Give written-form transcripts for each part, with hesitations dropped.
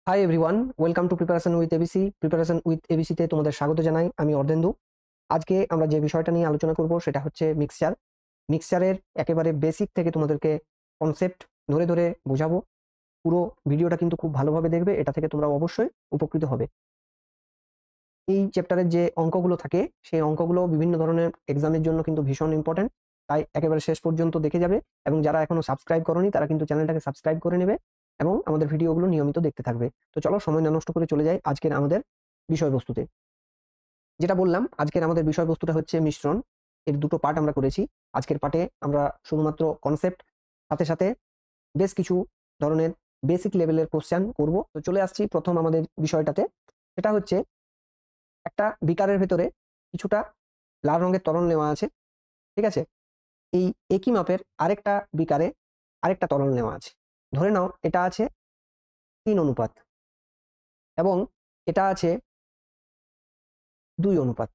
High everyone, welcome to preparation with ABC. Preparation with এবিসিতে তোমাদের স্বাগত জানাই। আমি অর্ধেন্দু। আজকে আমরা যে বিষয়টা নিয়ে আলোচনা করব সেটা হচ্ছে মিক্সচার। মিক্সচারের একেবারে বেসিক থেকে তোমাদেরকে কনসেপ্ট ধরে ধরে বোঝাবো। পুরো ভিডিওটা কিন্তু খুব ভালোভাবে দেখবে, এটা থেকে তোমরা অবশ্যই উপকৃত হবে। এই চ্যাপ্টারের যে অঙ্কগুলো থাকে সেই অঙ্কগুলো বিভিন্ন ধরনের এক্সামের জন্য কিন্তু ভীষণ ইম্পর্টেন্ট, তাই একেবারে শেষ পর্যন্ত দেখে যাবে। এবং যারা এখনো সাবস্ক্রাইব করোনি তারা কিন্তু চ্যানেলটাকে সাবস্ক্রাইব করে নেবে এবং আমাদের ভিডিওগুলো নিয়মিত দেখতে থাকবে। তো চলো সময় না নষ্ট করে চলে যাই আজকের আমাদের বিষয়বস্তুতে। যেটা বললাম, আজকের আমাদের বিষয়বস্তুটা হচ্ছে মিশ্রণ। এর দুটো পার্ট আমরা করেছি। আজকের পার্টে আমরা শুধুমাত্র কনসেপ্ট, সাথে সাথে বেশ কিছু ধরনের বেসিক লেভেলের কোশ্চেন করব। তো চলে আসছি প্রথম আমাদের বিষয়টাতে। সেটা হচ্ছে একটা বিকারের ভেতরে কিছুটা লাল রঙের তরল নেওয়া আছে, ঠিক আছে? এই একই মাপের আরেকটা বিকারে আরেকটা তরল নেওয়া আছে। ধরে নাও এটা আছে 3 অনুপাত এবং এটা আছে 2 অনুপাত।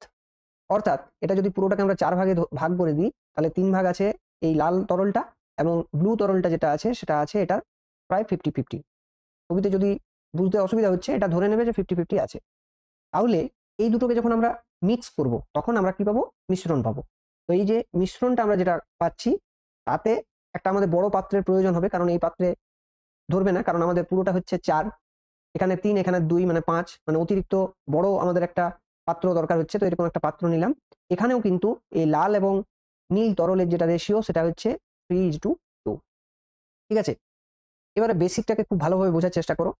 অর্থাৎ এটা যদি পুরোটাকে আমরা 4 ভাগে ভাগ করে দিই, তাহলে 3 ভাগ আছে এই লাল তরলটা এবং ব্লু তরলটা যেটা আছে সেটা আছে এটা প্রায় 50-50। ছবিতে যদি বুঝতে অসুবিধা হচ্ছে, এটা ধরে নেবে যে 50-50 আছে। তাহলে এই দুটোকে যখন আমরা মিক্স করব তখন আমরা কি পাবো? মিশ্রণ পাবো। তো এই যে মিশ্রণটা আমরা যেটা পাচ্ছি, তাতে একটা আমাদের বড় পাত্রের প্রয়োজন হবে, কারণ এই পাত্রে ধরবে না, কারণ আমাদের পুরোটা হচ্ছে 4, এখানে 3, এখানে 2 মানে 5, মানে অতিরিক্ত বড় আমাদের একটা পাত্র দরকার হচ্ছে। তো এরকম একটা পাত্র নিলাম। এখানেও কিন্তু এই লাল এবং নীল তরলের যেটা রেশিও সেটা হচ্ছে 3:2। ঠিক আছে? এবারে বেসিকটাকে খুব ভালোভাবে বোঝার চেষ্টা করো।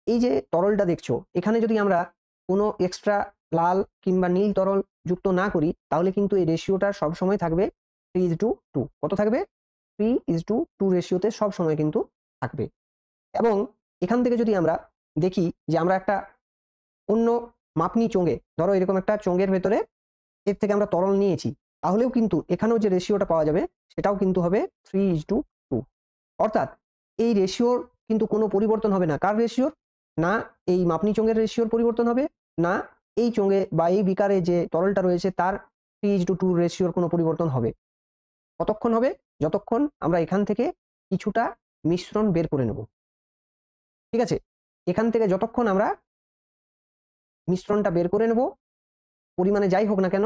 এই যে তরলটা দেখছো, এখানে যদি আমরা কোনো এক্সট্রা লাল কিংবা নীল তরল যুক্ত না করি, তাহলে কিন্তু এই রেশিওটা সবসময় থাকবে 3:2। কত থাকবে? 3:2 রেশিওতে সবসময় কিন্তু থাকবে। এবং এখান থেকে যদি আমরা দেখি যে আমরা একটা অন্য মাপনি চোঙে, ধরো এরকম একটা চোঙের ভেতরে এর থেকে আমরা তরল নিয়েছি, তাহলেও কিন্তু এখানেও যে রেশিওটা পাওয়া যাবে সেটাও কিন্তু হবে 3:2। অর্থাৎ এই রেশিওর কিন্তু কোনো পরিবর্তন হবে না। কার রেশিওর? না এই মাপনি চোঙের রেশিওর পরিবর্তন হবে, না এই চোঙে বা এই বিকারে যে তরলটা রয়েছে তার 3:2 রেশিওর কোনো পরিবর্তন হবে। কতক্ষণ হবে? যতক্ষণ আমরা এখান থেকে কিছুটা মিশ্রণ বের করে নেব। ঠিক আছে? এখান থেকে যতক্ষণ আমরা মিশ্রণটা বের করে নেব, পরিমাণে যাই হোক না কেন,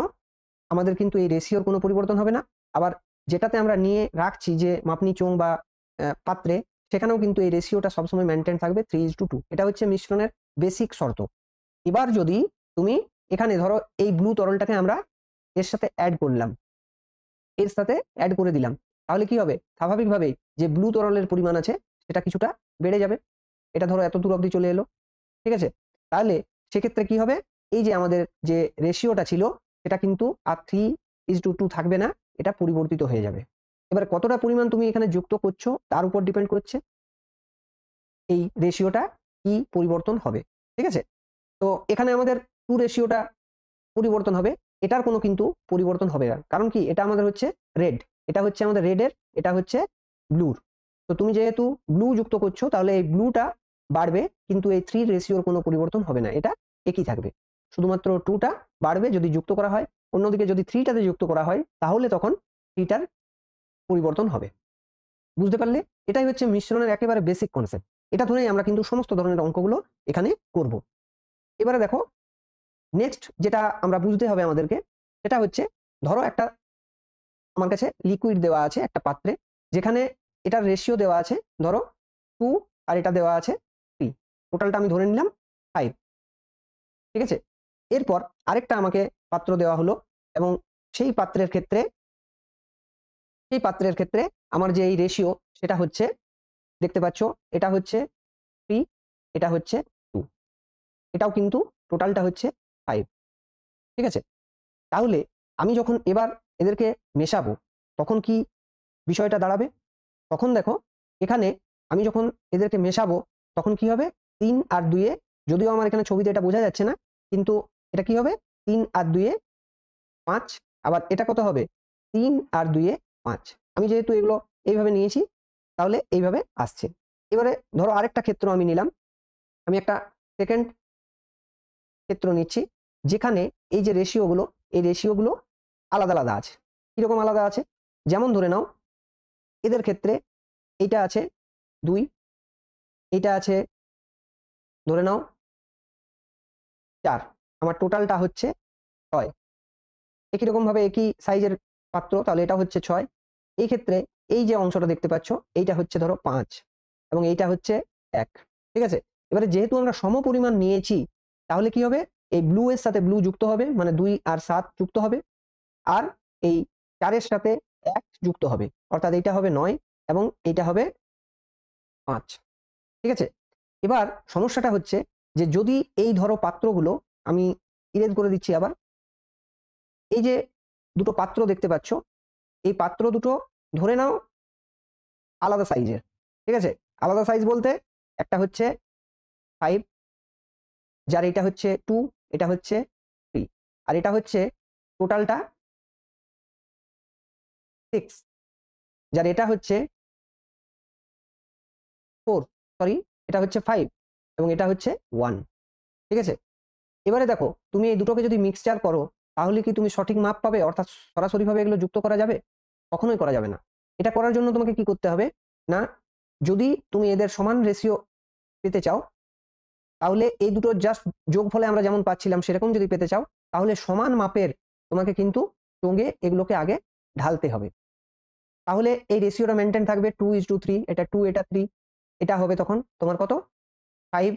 আমাদের কিন্তু এই রেশিওর কোনো পরিবর্তন হবে না। আবার যেটাতে আমরা নিয়ে রাখছি যে মাপনি চোঙ বা পাত্রে, সেখানেও কিন্তু এই রেশিওটা সবসময় মেইনটেইন থাকবে 3:2। এটা হচ্ছে মিশ্রণের বেসিক শর্ত। এবার যদি তুমি এখানে ধরো এই ব্লু তরলটাকে আমরা এর সাথে এড করলাম, এর সাথে এড করে দিলাম, তাহলে কি হবে? স্বাভাবিকভাবেই যে ব্লু তরলের পরিমাণ আছে সেটা কিছুটা বেড়ে যাবে। এটা ধরো এত দূর অবধি চলে এলো, ঠিক আছে? তাহলে সেক্ষেত্রে কি হবে? এই যে আমাদের যে রেশিওটা ছিল সেটা কিন্তু আর 3:2 থাকবে না, এটা পরিবর্তিত হয়ে যাবে। এবার কতটা পরিমাণ তুমি এখানে যুক্ত করছো তার উপর ডিপেন্ড করছে এই রেশিওটা কি পরিবর্তন হবে। ঠিক আছে? তো এখানে আমাদের 2 রেশিওটা পরিবর্তন হবে। এটার কোনো কিন্তু পরিবর্তন হবে না। কারণ কি? এটা আমাদের হচ্ছে রেড। এটা হচ্ছে আমাদের রেডের, এটা হচ্ছে ব্লুর। তো তুমি যেহেতু ব্লু যুক্ত করছো, তাহলে এই ব্লুটা বাড়বে, কিন্তু এই 3 রেশিওর কোনো পরিবর্তন হবে না। এটা একই থাকবে। শুধুমাত্র 2 টা বাড়বে যদি যুক্ত করা হয়। অন্যদিকে যদি 3 টাতে যুক্ত করা হয়, তাহলে তখন 3 টার পরিবর্তন হবে। বুঝতে পারলে? এটাই হচ্ছে মিশ্রণের একেবারে বেসিক কনসেপ্ট। এটা ধরেই আমরা কিন্তু সমস্ত ধরনের অঙ্কগুলো এখানে করব। এবারে দেখো, নেক্সট যেটা আমরা বুঝতে হবে আমাদেরকে, সেটা হচ্ছে ধরো একটা আমার কাছে লিকুইড দেওয়া আছে একটা পাত্রে, যেখানে এটার রেশিও দেওয়া আছে ধরো 2 আর এটা দেওয়া আছে 3। টোটালটা আমি ধরে নিলাম 5। ঠিক আছে? এরপর আরেকটা আমাকে পাত্র দেওয়া হলো এবং সেই পাত্রের ক্ষেত্রে আমার যে এই রেশিও সেটা হচ্ছে, দেখতে পাচ্ছ, এটা হচ্ছে 3, এটা হচ্ছে 2, এটাও কিন্তু টোটালটা হচ্ছে 5। ঠিক আছে? তাহলে আমি যখন এবার এদেরকে মেশাবো, তখন কি বিষয়টা দাঁড়াবে? তখন দেখো, এখানে আমি যখন এদেরকে মেশাবো তখন কি হবে? 3 আর 2 এ, যদিও আমার এখানে ছবিতে এটা বোঝা যাচ্ছে না, কিন্তু এটা কি হবে? 3 আর 2 এ 5। আবার এটা কত হবে? 3 আর 2 এ 5। আমি যেহেতু এগুলো এইভাবে নিয়েছি, তাহলে এইভাবে আসছে। এবারে ধরো আরেকটা ক্ষেত্র আমি নিলাম। আমি একটা সেকেন্ড ক্ষেত্র নিচ্ছি, যেখানে এই যে রেশিওগুলো, এই রেশিওগুলো আলাদা আলাদা আছে। কিরকম আলাদা আছে? যেমন ধরে নাও, এদের ক্ষেত্রে এইটা আছে 2, এইটা আছে ধরে নাও 4, আমার টোটালটা হচ্ছে 6। একই রকম ভাবে একই সাইজের পাত্র, তাহলে এটা হচ্ছে 6। এই ক্ষেত্রে এই যে অংশটা দেখতে পাচ্ছ এইটা হচ্ছে ধরো 5 এবং এইটা হচ্ছে 1। ঠিক আছে, এবারে যেহেতু আমরা সমপরিমাণ নিয়েছি তাহলে কি হবে, এই ব্লু এর সাথে ব্লু যুক্ত হবে, মানে 2 আর 7 যুক্ত হবে, আর এই 4 এর সাথে 1 যুক্ত হবে, অর্থাৎ এইটা হবে 9 এবং এইটা হবে 5। ঠিক আছে, এবার সমস্যাটা হচ্ছে যে যদি এই ধরো পাত্রগুলো, আমি ইরেজ করে দিচ্ছি আবার, এই যে দুটো পাত্র দেখতে পাচ্ছ, এই পাত্র দুটো ধরে নাও আলাদা সাইজের। ঠিক আছে, আলাদা সাইজ বলতে একটা হচ্ছে 5, যার এটা হচ্ছে 2, এটা হচ্ছে 3, আর এটা হচ্ছে টোটালটা 6, যার এটা হচ্ছে 4, সরি এটা হচ্ছে 5 এবং এটা হচ্ছে 1। ঠিক আছে, এবারে দেখো তুমি এই দুটোকে যদি মিক্সচার করো তাহলে কি তুমি সঠিক মাপ পাবে, অর্থাৎ সরাসরিভাবে এগুলো যুক্ত করা যাবে? কখনোই করা যাবে না। এটা করার জন্য তোমাকে কি করতে হবে না, যদি তুমি এদের সমান রেশিও পেতে চাও তাহলে এই দুটোর জাস্ট যোগফলে আমরা যেমন পাচ্ছিলাম সেরকম যদি পেতে চাও তাহলে সমান মাপের তোমাকে কিন্তু চোঙে এগুলোকে আগে ঢালতে হবে, তাহলে এই রেশিওটা মেনটেন থাকবে 2:3, এটা 2 এটা 3, এটা হবে তখন তোমার কত 5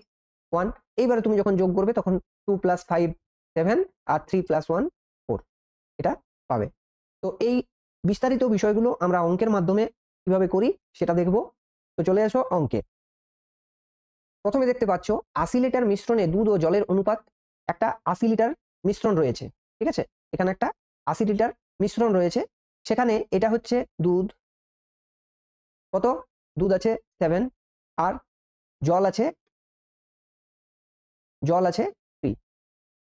1। এইবারে তুমি যখন যোগ করবে তখন 2 + 5 7 আর 3 + 1 4 এটা পাবে। তো এই বিস্তারিত বিষয়গুলো আমরা অঙ্কের মাধ্যমে কিভাবে করি সেটা দেখব। তো চলে আসো অঙ্কে। প্রথমে দেখতে পাচ্ছ 80 লিটার মিশ্রণে দুধ ও জলের অনুপাত, একটা 80 লিটার মিশ্রণ রয়েছে। ঠিক আছে, এখানে একটা 80 লিটার মিশ্রণ রয়েছে, সেখানে এটা হচ্ছে দুধ, কত দুধ আছে 7, আর জল আছে 3।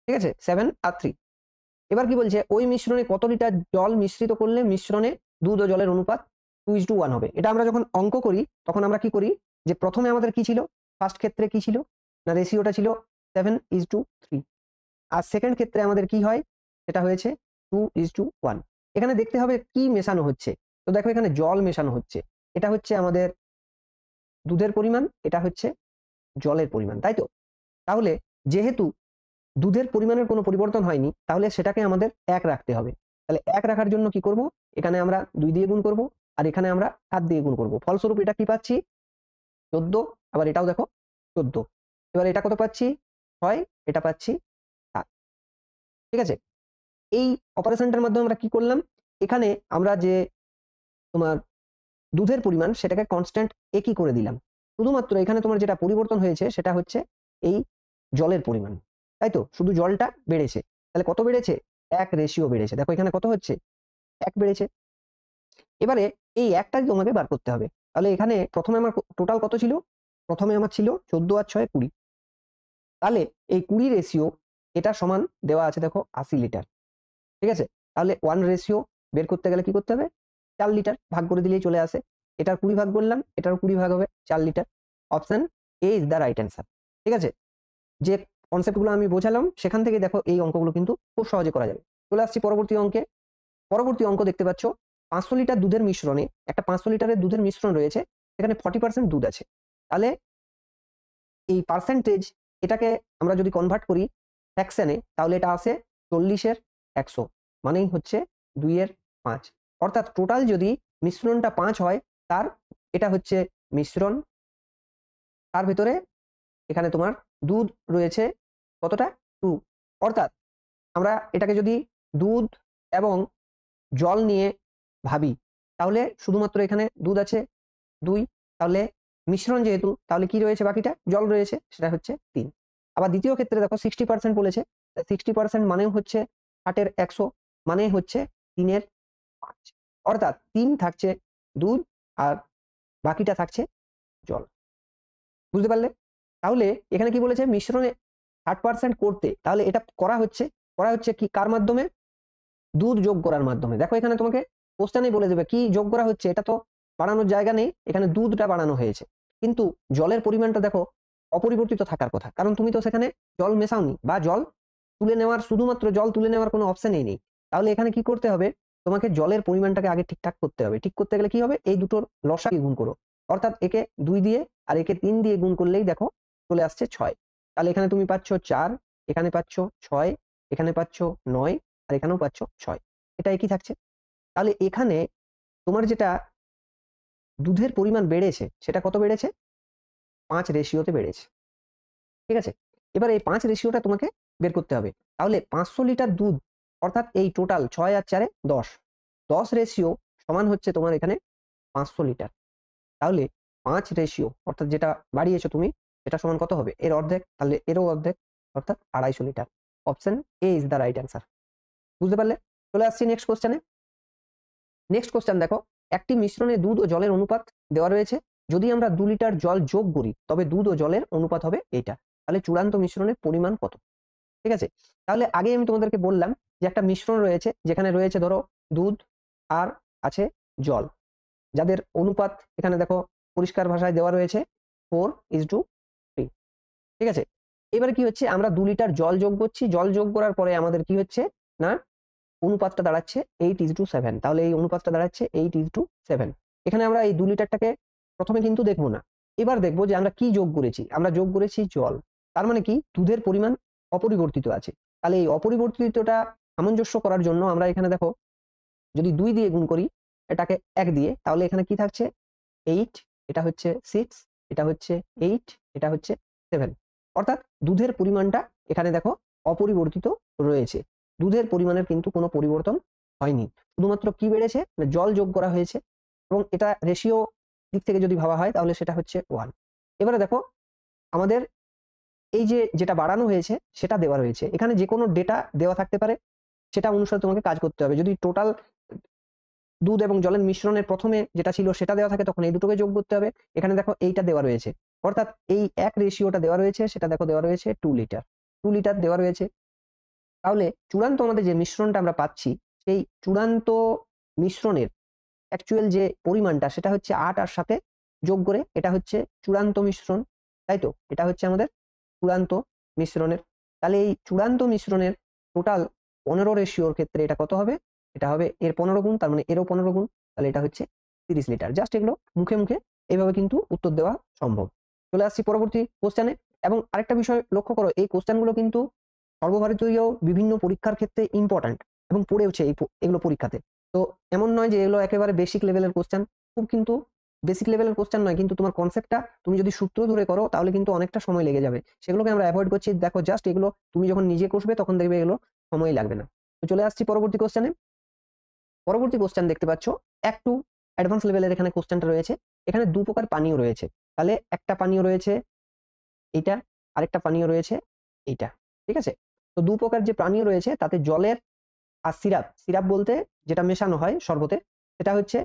ঠিক আছে, 7 আর 3। এবার কি বলছে, ওই মিশ্রণে কত লিটার জল মিশ্রিত করলে মিশ্রণে দুধ ও জলের অনুপাত 2:1 হবে। এটা আমরা যখন অঙ্ক করি তখন আমরা কি করি, যে প্রথমে আমাদের কি ছিল, ফার্স্ট ক্ষেত্রে কি ছিল না, রেশিওটা ছিল 7:3, আর সেকেন্ড ক্ষেত্রে আমাদের কি হয়, সেটা হয়েছে 2:1। এখানে দেখতে হবে কি মেশানো হচ্ছে। তো দেখো এখানে জল মেশানো হচ্ছে, এটা হচ্ছে আমাদের দুধের পরিমাণ, এটা হচ্ছে জলের পরিমাণ, তাই তো? তাহলে যেহেতু দুধের পরিমাণের কোনো পরিবর্তন হয়নি তাহলে সেটাকে আমাদের 1 রাখতে হবে। তাহলে 1 রাখার জন্য কি করব, এখানে আমরা 2 দিয়ে গুণ করব আর এখানে আমরা 7 দিয়ে গুণ করব। ফলস্বরূপ এটা কি পাচ্ছি 14, আবার এটাও দেখো 14। এবার এটা কত পাচ্ছি 6, এটা পাচ্ছি 7। ঠিক আছে, এই অপারেশনটার মাধ্যমে আমরা কি করলাম, এখানে আমরা যে তোমার দুধের পরিমাণ সেটাকে কনস্ট্যান্ট একই করে দিলাম, শুধুমাত্র এখানে তোমার যেটা পরিবর্তন হয়েছে সেটা হচ্ছে এই জলের পরিমাণ, তাই তো? শুধু জলটা বেড়েছে, তাহলে কত বেড়েছে 1 রেশিও বেড়েছে, দেখো এখানে কত হচ্ছে 1 বেড়েছে। এবারে এই একটাই তোমাকে বার করতে হবে। তাহলে এখানে প্রথমে আমার টোটাল কত ছিল, প্রথমে আমার ছিল 14 আর 6 20, তাহলে এই 20 রেশিও এটা সমান দেওয়া আছে দেখো 80 লিটার। ঠিক আছে, তাহলে 1 রেশিও বের করতে গেলে কি করতে হবে, 4 লিটার ভাগ করে দিলেই চলে আসে। এটার 20 ভাগ করলাম, এটার 20 ভাগ হবে 4 litre. Option A is the right answer. ঠিক আছে, যে কনসেপ্টগুলো আমি বোঝালাম সেখান থেকে দেখো এই অঙ্কগুলো কিন্তু খুব সহজে করা যাবে। চলে আসছি পরবর্তী অঙ্কে। পরবর্তী অঙ্ক দেখতে পাচ্ছ 500 লিটার দুধের মিশ্রণে, একটা 500 লিটারের দুধের মিশ্রণ রয়েছে, সেখানে 40% দুধ আছে। তাহলে এই পার্সেন্টেজ এটাকে আমরা যদি কনভার্ট করি ফ্র্যাকশনে তাহলে এটা আসে 40 এর 100, মানেই হচ্ছে 2 এর 5। অর্থাৎ টোটাল যদি মিশ্রণটা 5 হয়, তার এটা হচ্ছে মিশ্রণ, তার ভিতরে এখানে তোমার দুধ রয়েছে কতটা 2। অর্থাৎ আমরা এটাকে যদি দুধ এবং জল নিয়ে ভাবি তাহলে শুধুমাত্র এখানে দুধ আছে 2, তাহলে মিশ্রণ যেহেতু তাহলে কি রয়েছে, বাকিটা জল রয়েছে, সেটা হচ্ছে 3। আবার দ্বিতীয় ক্ষেত্রে দেখো 60% বলেছে, 60% মানেও হচ্ছে 60 এর 100, মানে হচ্ছে 3 এর 5। অর্থাৎ 3 থাকছে দুধ আর বাকিটা থাকছে জল। বুঝতে পারলে? তাহলে এখানে কি বলেছে, মিশ্রণে 60% করতে, তাহলে এটা করা হচ্ছে কি কার মাধ্যমে, দুধ যোগ করার মাধ্যমে। দেখো এখানে তোমাকে কোশ্চেনেই বলে দেবে কি যোগ করা হচ্ছে, এটা তো বাড়ানোর জায়গা নেই, এখানে দুধটা বাড়ানো হয়েছে, কিন্তু জলের পরিমাণটা দেখো অপরিবর্তিত থাকার কথা, কারণ তুমি তো সেখানে জল মেশাওনি বা জল তুলে নেওয়ার, শুধুমাত্র জল তুলে নেওয়ার কোনো অপশনই নেই। তাহলে এখানে কি করতে হবে, তোমাকে জলের পরিমাণটাকে আগে ঠিকঠাক করতে হবে। ঠিক করতে গেলে কি হবে, এই দুটোর লসাগু গুণ করো, অর্থাৎ একে 2 দিয়ে আর একে 3 দিয়ে গুণ করলেই দেখো চলে আসছে 6। তাহলে এখানে তুমি পাচ্ছ 4, এখানে পাচ্ছ 6, এখানে পাচ্ছ 9, আর এখানেও পাচ্ছ 6। এটা একই থাকছে। তাহলে এখানে তোমার যেটা দুধের পরিমাণ বেড়েছে সেটা কত বেড়েছে? 5 রেশিওতে বেড়েছে। ঠিক আছে? এবার এই 5 রেশিওটা তোমাকে বের করতে হবে। তাহলে 500 লিটার দুধ অর্থাৎ এই টোটাল 6 আর 4 এ 10। 10 রেশিও সমান হচ্ছে তোমার এখানে 500 লিটার। তাহলে 5 রেশিও অর্থাৎ যেটা বাড়িয়েছো তুমি সেটা সমান কত হবে? এর অর্ধেক, তাহলে এরও অর্ধেক অর্থাৎ 250 litre. Option A is the right answer. বুঝতে পারলে? চলে আসছি নেক্সট কোশ্চেনে। নেক্সট কোশ্চেন দেখো, একটি মিশ্রণে দুধ ও জলের অনুপাত দেওয়া রয়েছে। যদি আমরা 2 লিটার জল যোগ করি তবে দুধ ও জলের অনুপাত হবে এটা। তাহলে চূড়ান্ত মিশ্রণের পরিমাণ কত? ঠিক আছে? তাহলে আগে আমি তোমাদেরকে বললাম যে একটা মিশ্রণ রয়েছে যেখানে রয়েছে ধরো দুধ আর আছে জল, যাদের অনুপাত এখানে দেখো পরিষ্কার ভাষায় দেওয়া রয়েছে 4:3। ঠিক আছে? এবারে কি হচ্ছে, আমরা 2 লিটার জল যোগ করছি, জল যোগ করার পরে আমাদের কি হচ্ছে না অনুপাতটা দাঁড়াচ্ছে 8:7। তাহলে এই অনুপাতটা দাঁড়াচ্ছে 8:7। এখানে আমরা এই 2 লিটারটাকে প্রথমে কিন্তু দেখবো না, এবার দেখবো যে আমরা কি যোগ করেছি। আমরা যোগ করেছি জল, তার মানে কি দুধের পরিমাণ অপরিবর্তিত আছে। তাহলে এই অপরিবর্তিতটা সামঞ্জস্য করার জন্য আমরা এখানে দেখো যদি 2 দিয়ে গুণ করি এটাকে 1 দিয়ে, তাহলে এখানে কি থাকছে 8, এটা হচ্ছে 6, এটা হচ্ছে 8, এটা হচ্ছে 7। অর্থাৎ দুধের পরিমাণটা এখানে দেখো অপরিবর্তিত রয়েছে। দুধের পরিমাণের কিন্তু কোনো পরিবর্তন হয়নি, শুধুমাত্র কি বেড়েছে না জল যোগ করা হয়েছে, এবং এটা রেশিও দিক থেকে যদি ভাবা হয় তাহলে সেটা হচ্ছে 1। এবারে দেখো আমাদের এই যে যেটা বাড়ানো হয়েছে সেটা দেওয়া রয়েছে, এখানে যে কোনো ডেটা দেওয়া থাকতে পারে, সেটা অনুসারে তোমাকে কাজ করতে হবে। যদি টোটাল দুধ এবং জলের মিশ্রণের প্রথমে যেটা ছিল সেটা দেওয়া থাকে তখন এই দুটোকে যোগ করতে হবে। এখানে দেখো এইটা দেওয়া রয়েছে, অর্থাৎ এই এক রেশিওটা দেওয়া রয়েছে, সেটা দেখো দেওয়া রয়েছে 2 লিটার। 2 লিটার দেওয়া রয়েছে। তাহলে চূড়ান্ত আমাদের যে মিশ্রণটা আমরা পাচ্ছি সেই চূড়ান্ত মিশ্রণের অ্যাকচুয়াল যে পরিমাণটা সেটা হচ্ছে 8 আর সাথে যোগ করে এটা হচ্ছে চূড়ান্ত মিশ্রণ, তাই তো? এটা হচ্ছে আমাদের চূড়ান্ত মিশ্রণের। তাহলে এই চূড়ান্ত মিশ্রণের টোটাল 15 রেশিওর ক্ষেত্রে এটা কত হবে? এটা হবে এর 15 গুণ, তার মানে এরও 15 গুণ, তাহলে এটা হচ্ছে 30 লিটার। জাস্ট এগুলো মুখে মুখে এইভাবে কিন্তু উত্তর দেওয়া সম্ভব। চলে আসছি পরবর্তী কোশ্চেনে। এবং আরেকটা বিষয় লক্ষ্য করো, এই কোশ্চেনগুলো কিন্তু সর্বভারতীয় বিভিন্ন পরীক্ষার ক্ষেত্রে ইম্পর্ট্যান্ট এবং পড়েওছে এগুলো পরীক্ষাতে। তো এমন নয় যে এগুলো একেবারে বেসিক লেভেলের কোশ্চেন, খুব কিন্তু বেসিক লেভেলের কোশ্চেন নয়, কিন্তু তোমার কনসেপ্টটা তুমি যদি সূত্র ধরে করো তাহলে কিন্তু অনেকটা সময় লেগে যাবে। সেগুলোকে আমরা অ্যাভয়েড করছি। দেখো জাস্ট এগুলো তুমি যখন নিজে কষবে তখন দেখবে এগুলো সময় লাগবে না। তো চলে আসছি পরবর্তী কোশ্চেনে। পরবর্তী কোশ্চেন দেখতে পাচ্ছ একটু অ্যাডভান্স লেভেলের এখানে কোশ্চেনটা রয়েছে। এখানে 2 প্রকার পানীয় রয়েছে। তাহলে একটা পানীয় রয়েছে এইটা, আরেকটা পানীয় রয়েছে এইটা। ঠিক আছে? তো 2 প্রকার যে পানীয় রয়েছে তাতে জলের আর সিরাপ, সিরাপ বলতে যেটা মেশানো হয় শরবতে, সেটা হচ্ছে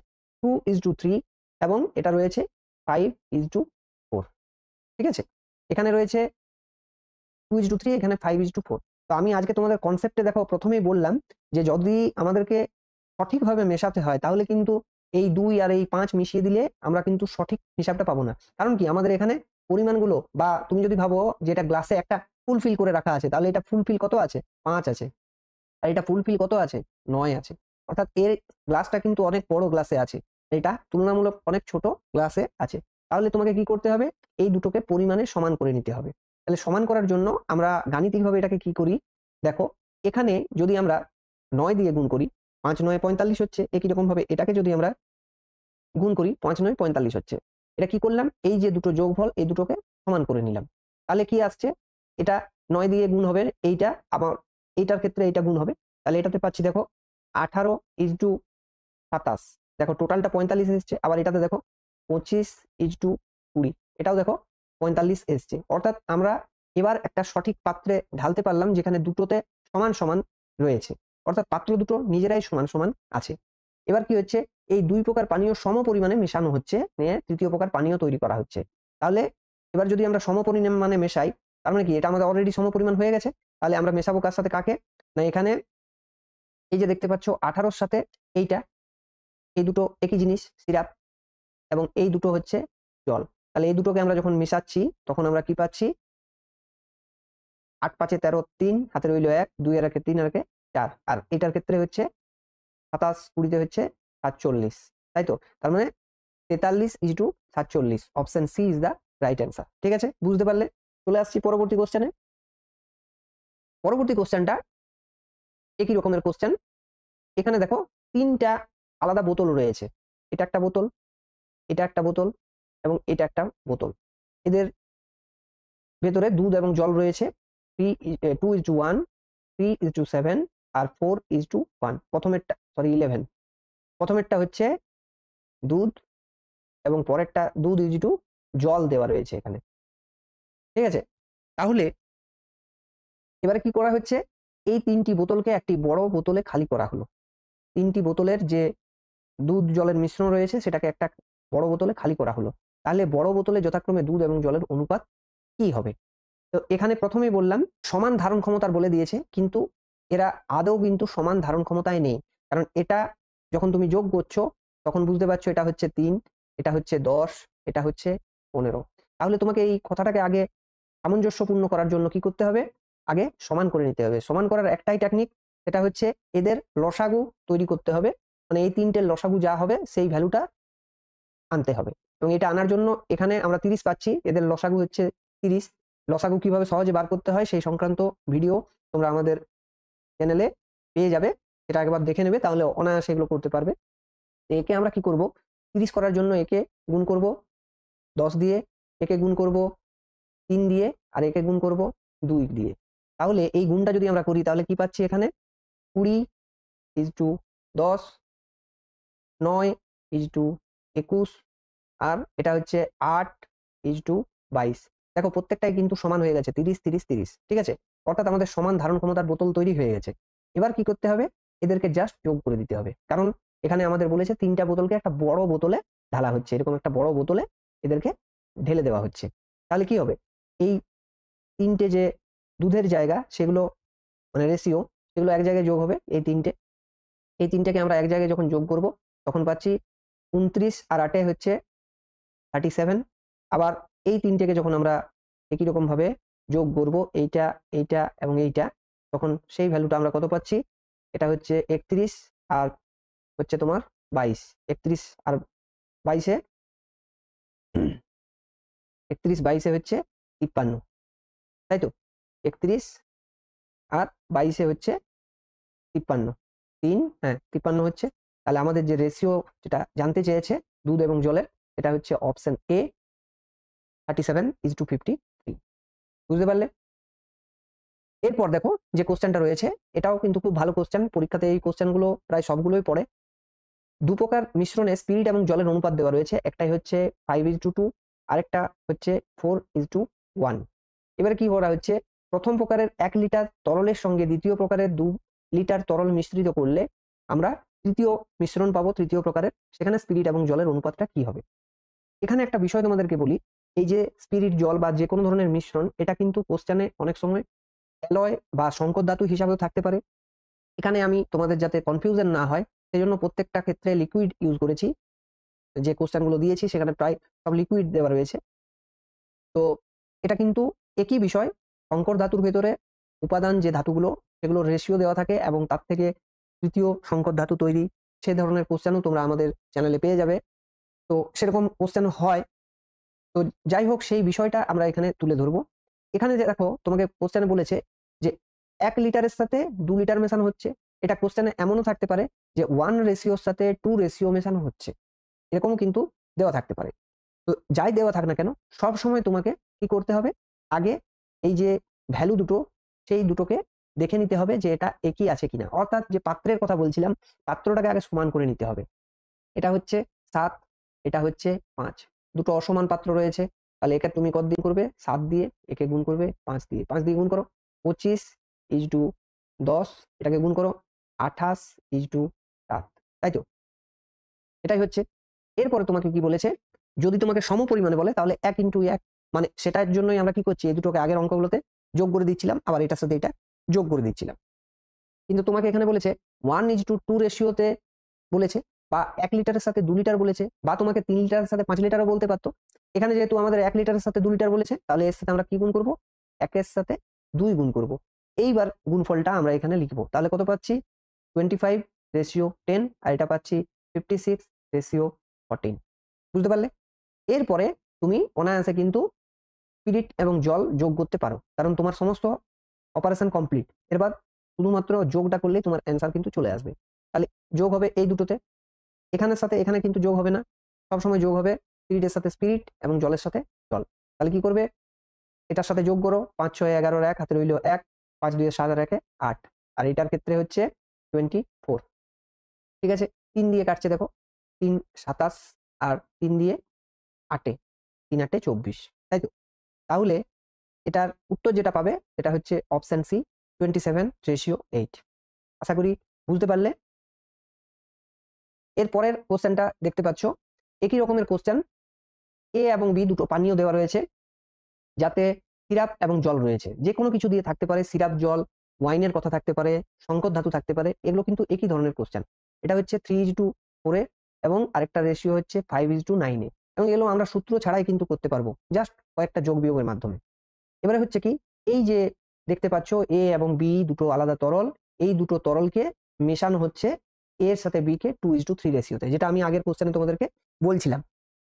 2:3 এবং এটা রয়েছে 5:4। ঠিক আছে? এখানে রয়েছে 2:3, এখানে 5:4। তো আমি আজকে তোমাদের কনসেপ্টে দেখো প্রথমেই বললাম যে যদি আমাদেরকে সঠিকভাবে মেশাতে হয় তাহলে কিন্তু এই 2 আর এই 5 মিশিয়ে দিলে আমরা কিন্তু সঠিক হিসাবটা পাবো না। কারণ কি আমাদের এখানে পরিমাণগুলো, বা তুমি যদি ভাবো যে এটা গ্লাসে একটা ফুল ফিল করে রাখা আছে, তাহলে এটা ফুল ফিল কত আছে? 5 আছে। আর এটা ফুল ফিল কত আছে? 9 আছে। অর্থাৎ এর গ্লাসটা কিন্তু অনেক বড় গ্লাসে আছে, এটা তুলনামূলক অনেক ছোট গ্লাসে আছে। তাহলে তোমাকে কি করতে হবে? এই দুটোকে পরিমাণে সমান করে নিতে হবে। তাহলে সমান করার জন্য আমরা গাণিতিকভাবে এটাকে কি করি দেখো, এখানে যদি আমরা 9 দিয়ে গুণ করি, 5 9 45 হচ্ছে। একই রকম ভাবে এটাকে যদি আমরা গুণ করি 5 9 45 হচ্ছে। এটা কি করলাম? এই যে দুটো যোগফল এই দুটোকে সমান করে নিলাম। তাহলে কি আসছে? এটা 9 দিয়ে গুণ হবে এইটা, আবার এইটার ক্ষেত্রে এইটা গুণ হবে। তাহলে এটাতে পাচ্ছি দেখো 18:27। দেখো টোটালটা 45 এসছে। আবার এটাতে দেখো 25:20। এটাও দেখো 45 এসছে। অর্থাৎ আমরা এবার একটা সঠিক পাত্রে ঢালতে পারলাম যেখানে দুটোতে সমান সমান রয়েছে। অর্থাৎ পাত্র দুটো নিজেরাই সমান সমান আছে। এবার কি হচ্ছে? এই 2 প্রকার পানীয় সম পরিমাণে মেশানো হচ্ছে, নিয়ে তৃতীয় প্রকার পানীয় তৈরি করা হচ্ছে। তাহলে এবার যদি আমরা সম পরিমাণে মেশাই, তার মানে কি এটা আমাদের অলরেডি সম পরিমাণ হয়ে গেছে। তাহলে আমরা মেশাবো কার সাথে কাকে? না এখানে এই যে দেখতে পাচ্ছ 18 র সাথে এইটা, এই দুটো একই জিনিস সিরাপ, এবং এই দুটো হচ্ছে জল। তাহলে এই দুটোকে আমরা যখন মেশাচ্ছি তখন আমরা কি পাচ্ছি? 8 5 13 3, হাতে রইল 1, 2 আর 1 3 আর 1 4, আর এটার ক্ষেত্রে হচ্ছে 27 20 তে হচ্ছে 47, তাই তো? তার মানে 43:47। Option C is the right answer. ঠিক আছে? বুঝতে পারলে? চলে আসছি পরবর্তী কোশ্চেনে। পরবর্তী কোশ্চেনটা একই রকমের কোশ্চেন। এখানে দেখো তিনটা আলাদা বোতল রয়েছে, এটা একটা বোতল, এটা একটা বোতল এবং এটা একটা বোতল। এদের ভেতরে দুধ এবং জল রয়েছে। 2:1, 3:7 আর 4:1। প্রথমেরটা, সরি 11, প্রথমেরটা হচ্ছে দুধ এবং পরেরটা দুধ জল দেওয়া রয়েছে এখানে, ঠিক আছে। তাহলে এবারে কি করা হচ্ছে, এই তিনটি বোতলকে একটি বড় বোতলে খালি করা হলো। তিনটি বোতলের যে দুধ জলের মিশ্রণ রয়েছে সেটাকে একটা বড় বোতলে খালি করা হলো। তাহলে বড় বোতলে যথাক্রমে দুধ এবং জলের অনুপাত কি হবে? তো এখানে প্রথমেই বললাম সমান ধারণ ক্ষমতার বলে দিয়েছে, কিন্তু এরা আদৌ কিন্তু সমান ধারণ ক্ষমতায় নেই। কারণ এটা যখন তুমি যোগ করছো তখন বুঝতে পারছো এটা হচ্ছে 3, এটা হচ্ছে 10, এটা হচ্ছে 15। তাহলে তোমাকে এই কথাটাকে আগে সামঞ্জস্যপূর্ণ করার জন্য কি করতে হবে, আগে সমান করে নিতে হবে। সমান করার একটাই টেকনিক, সেটা হচ্ছে এদের লসাগু তৈরি করতে হবে। মানে এই তিনটের লসাগু যা হবে সেই ভ্যালুটা আনতে হবে। এবং এটা আনার জন্য এখানে আমরা 30 পাচ্ছি, এদের লসাগু হচ্ছে 30। লসাগু কিভাবে সহজে বার করতে হয় সেই সংক্রান্ত ভিডিও তোমরা আমাদের চ্যানেলে পেয়ে যাবে, এটা একবার দেখে নেবে, তাহলে অনায়াসে এগুলো করতে পারবে। একে আমরা কি করব, 30 করার জন্য একে গুণ করব 10 দিয়ে, একে গুণ করব 3 দিয়ে, আর একে গুণ করব 2 দিয়ে। তাহলে এই গুণটা যদি আমরা করি তাহলে কি পাচ্ছি এখানে, 20:10, 9:21, আর এটা হচ্ছে 8:22। দেখো প্রত্যেকটাই কিন্তু সমান হয়ে গেছে, 30, 30, 30, ঠিক আছে। অর্থাৎ আমাদের সমান ধারণ ক্ষমতার বোতল তৈরি হয়ে গেছে। এবার কি করতে হবে, এদেরকে জাস্ট যোগ করে দিতে হবে। কারণ এখানে আমাদের বলেছে তিনটা বোতলকে একটা বড় বোতলে ঢালা হচ্ছে, এরকম একটা বড় বোতলে এদেরকে ঢেলে দেওয়া হচ্ছে। তাহলে কি হবে, এই তিনটে যে দুধের জায়গা সেগুলো মানে রেশিও, সেগুলো এক জায়গায় যোগ হবে। এই তিনটেকে আমরা এক জায়গায় যখন যোগ করব তখন পাচ্ছি 29 আর 8 হচ্ছে 37। আবার এই তিনটেকে যখন আমরা একই রকম ভাবে যোগ করব, এইটা, এইটা এবং এইটা, তখন সেই ভ্যালুটা আমরা কত পাচ্ছি, এটা হচ্ছে 31 আর হচ্ছে তোমার 22। 31 আর 22-এ 31-22-এ হচ্ছে 53, তাই তো। 31 আর 22-এ হচ্ছে 53, 3, হ্যাঁ 53 হচ্ছে। তাহলে আমাদের যে রেশিও যেটা জানতে চেয়েছে দুধ এবং জলের, এটা হচ্ছে অপশন এ, 37:53। বুঝতে পারলে? এরপর দেখো যে কোশ্চেনটা রয়েছে, এটাও কিন্তু খুব ভালো কোশ্চেন, পরীক্ষাতে এই কোশ্চেনগুলো প্রায় সবগুলোই পড়ে। দু প্রকার মিশ্রণে স্পিরিট এবং জলের অনুপাত দেওয়া রয়েছে, একটাই হচ্ছে 5:2, আরেকটা হচ্ছে 4:1। এবারে কি করা হচ্ছে, প্রথম প্রকারের 1 লিটার তরলের সঙ্গে দ্বিতীয় প্রকারের 2 লিটার তরল মিশ্রিত করলে আমরা তৃতীয় মিশ্রণ পাবো, তৃতীয় প্রকারের, সেখানে স্পিরিট এবং জলের অনুপাতটা কি হবে। এখানে একটা বিষয় তোমাদেরকে বলি, এই যে স্পিরিট জল বা যে কোনো ধরনের মিশ্রণ, এটা কিন্তু কোশ্চেনে অনেক সময় অ্যালয় বা সংকর ধাতু হিসাবেও থাকতে পারে। এখানে আমি তোমাদের যাতে কনফিউশন না হয় সেজন্য প্রত্যেকটা ক্ষেত্রে লিকুইড ইউজ করেছি। যে কোশ্চেনগুলো দিয়েছি সেখানে প্রায় সব লিকুইড দেওয়া রয়েছে। তো এটা কিন্তু একই বিষয়, সংকর ধাতুর ভেতরে উপাদান যে ধাতুগুলো সেগুলো রেশিও দেওয়া থাকে এবং তার থেকে তৃতীয় সংকর ধাতু তৈরি, সে ধরনের কোশ্চেনও তোমরা আমাদের চ্যানেলে পেয়ে যাবে। তো সেরকম কোশ্চেন হয়। তো যাই হোক, সেই বিষয়টা আমরা এখানে তুলে ধরবো। এখানে যে দেখো তোমাকে কোশ্চেনে বলেছে যে 1 লিটারের সাথে 2 লিটার মেশানো হচ্ছে। এটা কোশ্চেনে এমনও থাকতে পারে যে 1 রেশিওর সাথে 2 রেশিও মেশানো হচ্ছে, এরকমও কিন্তু দেওয়া থাকতে পারে। তো যাই দেওয়া থাক না কেন, সব সময় তোমাকে কি করতে হবে, আগে এই যে ভ্যালু দুটো, সেই দুটোকে দেখে নিতে হবে যে এটা একই আছে কিনা। অর্থাৎ যে পাত্রের কথা বলছিলাম, পাত্রটাকে আগে সমান করে নিতে হবে। এটা হচ্ছে 7, এটা হচ্ছে 5, দুটো অসমান পাত্র রয়েছে। তাহলে একে তুমি কত দিন করবে, 7 দিয়ে, একে গুণ করবে 5 দিয়ে। 5 দিয়ে গুণ করো 25:10, এটাকে গুণ করো 28:7, তাই তো। এটাই হচ্ছে। এরপরে তোমাকে কি বলেছে, যদি তোমাকে সম পরিমাণে বলে তাহলে 1:1, মানে সেটার জন্যই আমরা কি করছি, এই দুটোকে আগের অঙ্কগুলোতে যোগ করে দিচ্ছিলাম, আবার এটার সাথে এটা যোগ করে দিচ্ছিলাম। কিন্তু তোমাকে এখানে বলেছে 1:2 রেশিওতে বলেছে, বা 1 লিটারের সাথে 2 লিটার বলেছে, বা তোমাকে 3 লিটারের সাথে 5 লিটারও বলতে পারতো। এখানে যেহেতু আমাদের 1 লিটারের সাথে 2 লিটার বলেছে, তাহলে এর সাথে আমরা কি গুণ করব, 1 এর সাথে 2 গুণ করব। এইবার গুণফলটা আমরা এখানে লিখব। তাহলে কত পাচ্ছি, 25:10, আর এটা পাচ্ছি 56:14। বুঝতে পারলে? এরপরে তুমি অনায়াসে কিন্তু স্পিরিট এবং জল যোগ করতে পারো, কারণ তোমার সমস্ত অপারেশন কমপ্লিট। এবার শুধুমাত্র যোগটা করলেই তোমার অ্যান্সার কিন্তু চলে আসবে। তাহলে যোগ হবে এই দুটোতে, এখানের সাথে এখানে কিন্তু যোগ হবে না, সবসময় যোগ হবে স্পিরিটের সাথে স্পিরিট এবং জলের সাথে জল। তাহলে কি করবে, এটার সাথে যোগ করো, 5 6 11 1 হাতে রইল 1, 5 2 7 আর 1 8, আর এটার ক্ষেত্রে হচ্ছে 24। ঠিক আছে, 3 দিয়ে কাটছে দেখো, 3 27 আর 3 দিয়ে 8, 3 8 24, তাই তো? তাহলে এটার উত্তর যেটা পাবে সেটা হচ্ছে অপশন সি, 27:8। আশা করি বুঝতে পারলে। এর পরের কোশ্চেনটা দেখতে পাচ্ছ, একই রকমের কোশ্চেন, এ এবং বি দুটো পানীয় দেওয়া রয়েছে, যাতে সিরাপ এবং জল রয়েছে, যে কোনো কিছু দিয়ে থাকতে পারে, সিরাপ, জল, ওয়াইনের কথা থাকতে পারে, সংকর ধাতু থাকতে পারে, এগুলো কিন্তু একই ধরনের কোশ্চেন। এটা হচ্ছে 3:4 এবং আরেকটা রেশিও হচ্ছে 5:9, এবং এগুলো আমরা সূত্র ছাড়াই কিন্তু করতে পারবো, জাস্ট কয়েকটা যোগ বিয়োগের মাধ্যমে। এবারে হচ্ছে কি, এই যে দেখতে পাচ্ছ এ এবং বি দুটো আলাদা তরল, এই দুটো তরলকে মেশানো হচ্ছে এর সাথে বি কে 2:3 রেশিওতে, যেটা আমি আগের কোশ্চেনে তোমাদেরকে বলছিলাম।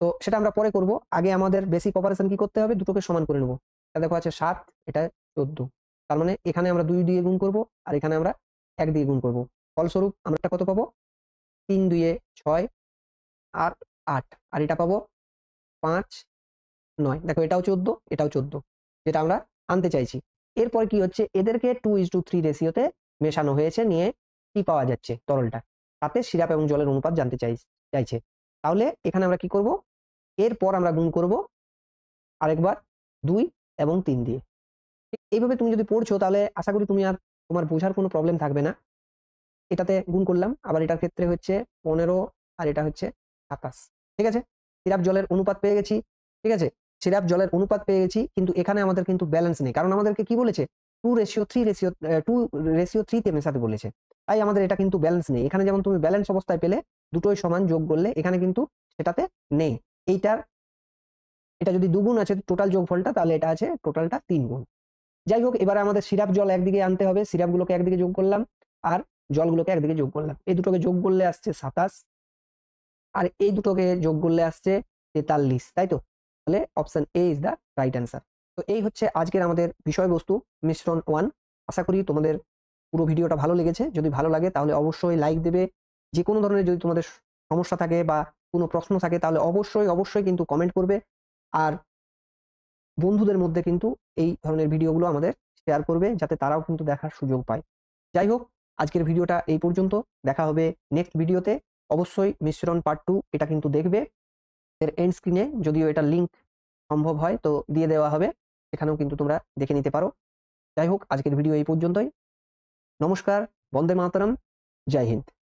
তো সেটা আমরা পরে করব, আগে আমাদের বেসিক অপারেশন কি করতে হবে, দুটোকে সমান করে নেবো। এটা দেখো আছে 7, এটা 14, তার মানে এখানে আমরা 2 দিয়ে গুণ করব আর এখানে আমরা 1 দিয়ে গুণ করব, ফলস্বরূপ আমরা কত পাবো, 3 2 6 আর 8, আর এটা পাবো 5 9। দেখো এটাও 14, এটাও 14, যেটা আমরা আনতে চাইছি। এরপর কি হচ্ছে, এদেরকে 2:3 রেশিওতে মেশানো হয়েছে, নিয়ে কি পাওয়া যাচ্ছে, তরলটা, তাতে সিরাপ এবং জলের অনুপাত জানতে চাইছে। তাহলে এখানে আমরা কি করব, এরপর আমরা গুণ করব আরেকবার 2 এবং 3 দিয়ে। এইভাবে তুমি যদি পড়ছো তাহলে আশা করি তুমি আর তোমার বোঝার কোনো প্রবলেম থাকবে না। এটাতে গুণ করলাম, আবার এটার ক্ষেত্রে হচ্ছে 15 আর এটা হচ্ছে 27। ঠিক আছে, সিরাপ জলের অনুপাত পেয়ে গেছি। ঠিক আছে, সিরাপ জলের অনুপাত পেয়ে গেছি, কিন্তু এখানে আমাদের কিন্তু ব্যালেন্স নেই, কারণ আমাদেরকে কি বলেছে, 2:3 তে মেশাতে বলেছে, তাই আমাদের এটা কিন্তু ব্যালেন্স নেই। এখানে যেমন তুমি ব্যালেন্স অবস্থায় পেলে দুটোই সমান যোগ করলে, এখানে কিন্তু সেটাতে নেই। এটা যদি 2 গুণ আছে টোটাল যোগফলটা, তাহলে এটা আছে টোটালটা 3 গুণ। যাই হোক, এবারে আমাদের সিরাপ জল একদিকে আনতে হবে, সিরাপগুলোকে একদিকে যোগ করলাম আর জলগুলোকে একদিকে যোগ করলাম, এই দুটোকে যোগ করলে আসছে 27 আর এই দুটোকে যোগ করলে আসছে 43, তাই তো? তাহলে option A is the right answer. তো এই হচ্ছে আজকের আমাদের বিষয়বস্তু, মিশ্রণ 1। আশা করি তোমাদের পুরো ভিডিওটা ভালো লেগেছে। যদি ভালো লাগে তাহলে অবশ্যই লাইক দেবে। যে কোনো ধরনের যদি তোমাদের সমস্যা থাকে বা কোনো প্রশ্ন থাকে তাহলে অবশ্যই কিন্তু কমেন্ট করবে, আর বন্ধুদের মধ্যে কিন্তু এই ধরনের ভিডিওগুলো আমাদের শেয়ার করবে, যাতে তারাও কিন্তু দেখার সুযোগ পায়। যাই হোক, আজকের ভিডিওটা এই পর্যন্ত, দেখা হবে নেক্সট ভিডিওতে। অবশ্যই মিশ্রণ পার্ট 2 এটা কিন্তু দেখবে, এর এন্ড স্ক্রিনে যদিও এটা লিংক সম্ভব হয় তো দিয়ে দেওয়া হবে, সেখানেও কিন্তু তোমরা দেখে নিতে পারো। যাই হোক, আজকের ভিডিও এই পর্যন্তই। নমস্কার, বন্দে মাতরম, জয় হিন্দ।